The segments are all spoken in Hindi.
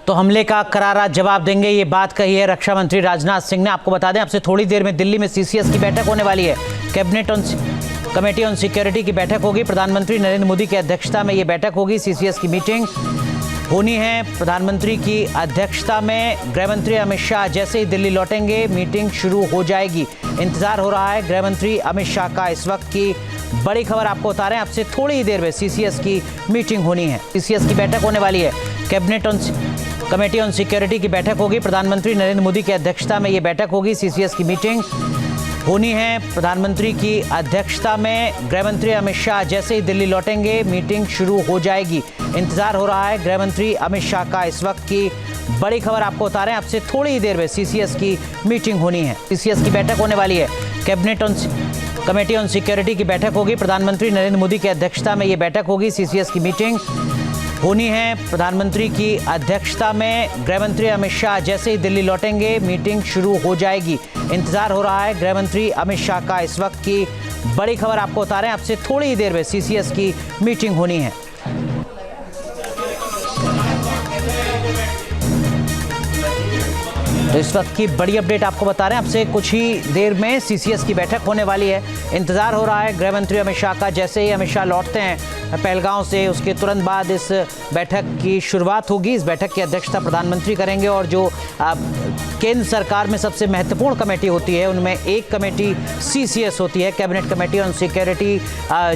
तो हमले का करारा जवाब देंगे, ये बात कही है रक्षा मंत्री राजनाथ सिंह ने। आपको बता दें, अब से थोड़ी देर में दिल्ली में सीसीएस की बैठक होने वाली है। कैबिनेट कमेटी ऑन सिक्योरिटी की बैठक होगी। प्रधानमंत्री नरेंद्र मोदी की अध्यक्षता में ये बैठक होगी। सीसीएस की मीटिंग होनी है प्रधानमंत्री की अध्यक्षता में। गृहमंत्री अमित शाह जैसे ही दिल्ली लौटेंगे मीटिंग शुरू हो जाएगी। इंतजार हो रहा है गृहमंत्री अमित शाह का। इस वक्त की बड़ी खबर आपको बता रहे हैं, अब से थोड़ी ही देर में सीसीएस की मीटिंग होनी है। सीसीएस की बैठक होने वाली है। कैबिनेट कमेटी ऑन सिक्योरिटी की बैठक होगी। प्रधानमंत्री नरेंद्र मोदी की अध्यक्षता में ये बैठक होगी। सीसीएस की मीटिंग होनी है प्रधानमंत्री की अध्यक्षता में। गृहमंत्री अमित शाह जैसे ही दिल्ली लौटेंगे मीटिंग शुरू हो जाएगी। इंतजार हो रहा है गृहमंत्री अमित शाह का। इस वक्त की बड़ी खबर आपको बता रहे हैं, अब से थोड़ी ही देर में सीसीएस की मीटिंग होनी है। सीसीएस की बैठक होने वाली है। कैबिनेट कमेटी ऑन सिक्योरिटी की बैठक होगी। प्रधानमंत्री नरेंद्र मोदी की अध्यक्षता में ये बैठक होगी। सीसीएस की मीटिंग होनी है प्रधानमंत्री की अध्यक्षता में। गृहमंत्री अमित शाह जैसे ही दिल्ली लौटेंगे मीटिंग शुरू हो जाएगी। इंतजार हो रहा है गृहमंत्री अमित शाह का। इस वक्त की बड़ी खबर आपको बता रहे हैं, अब से थोड़ी ही देर में सीसीएस की मीटिंग होनी है। तो इस वक्त की बड़ी अपडेट आपको बता रहे हैं, अब से कुछ ही देर में सीसीएस की बैठक होने वाली है। इंतजार हो रहा है गृहमंत्री अमित शाह का। जैसे ही अमित शाह लौटते हैं पहलगांव से, उसके तुरंत बाद इस बैठक की शुरुआत होगी। इस बैठक की अध्यक्षता प्रधानमंत्री करेंगे और जो केंद्र सरकार में सबसे महत्वपूर्ण कमेटी होती है उनमें एक कमेटी सीसीएस होती है, कैबिनेट कमेटी ऑन सिक्योरिटी,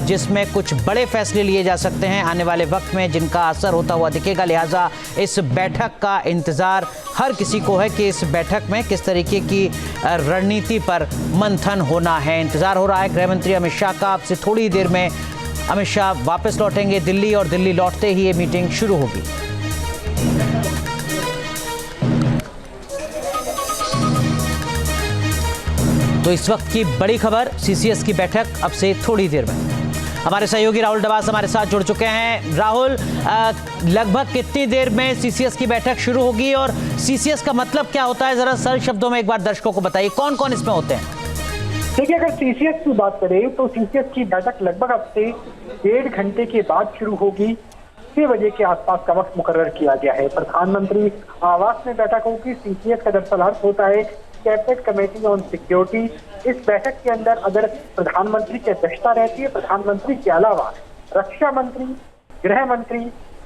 जिसमें कुछ बड़े फैसले लिए जा सकते हैं आने वाले वक्त में, जिनका असर होता हुआ दिखेगा। लिहाजा इस बैठक का इंतजार हर किसी को है कि इस बैठक में किस तरीके की रणनीति पर मंथन होना है। इंतजार हो रहा है गृहमंत्री अमित शाह का। अब से थोड़ी देर में अमित शाह वापस लौटेंगे दिल्ली और दिल्ली लौटते ही ये मीटिंग शुरू होगी। तो इस वक्त की बड़ी खबर, सीसीएस की बैठक अब से थोड़ी देर में। हमारे सहयोगी राहुल डवास हमारे साथ जुड़ चुके हैं। राहुल, लगभग कितनी देर में सीसीएस की बैठक शुरू होगी और सीसीएस का मतलब क्या होता है, जरा सरल शब्दों में एक बार दर्शकों को बताइए, कौन कौन इसमें होते हैं? देखिए, अगर सीसीएस की बात करें तो सीसीएस की बैठक लगभग अब से 1.5 घंटे के बाद शुरू होगी। 6 बजे के आसपास का वक्त मुकर्रर किया गया है। प्रधानमंत्री आवास में बैठक होगी। सीसीएस का दरअसल अर्थ होता है कैबिनेट कमेटी ऑन सिक्योरिटी। इस बैठक के अंदर अगर प्रधानमंत्री की अध्यक्षता रहती है, प्रधानमंत्री के अलावा रक्षा मंत्री, गृह मंत्री,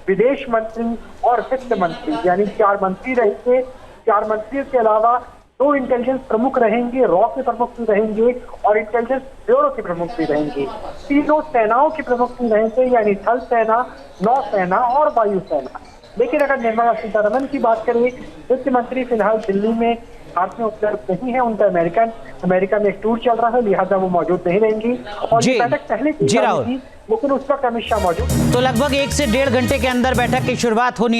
विदेश मंत्री और वित्त मंत्री, यानी 4 मंत्री रहेंगे। 4 मंत्रियों के अलावा 2 इंटेलिजेंस प्रमुख रहेंगे, रॉ के प्रमुख भी रहेंगे और इंटेलिजेंस ब्यूरो के प्रमुख भी रहेंगे। 3 सेनाओं के प्रमुख भी रहेंगे, यानी थल सेना, नौसेना और वायुसेना। लेकिन अगर निर्मला सीतारमण की बात करें, वित्त मंत्री फिलहाल दिल्ली में भारत में उपलब्ध नहीं है। उनका अमेरिका में एक टूर चल रहा है, लिहाजा वो मौजूद नहीं रहेंगी। और ये बैठक पहले की थी, लेकिन उस वक्त अमित शाह मौजूद। तो लगभग 1 से 1.5 घंटे के अंदर बैठक की शुरुआत होनी है।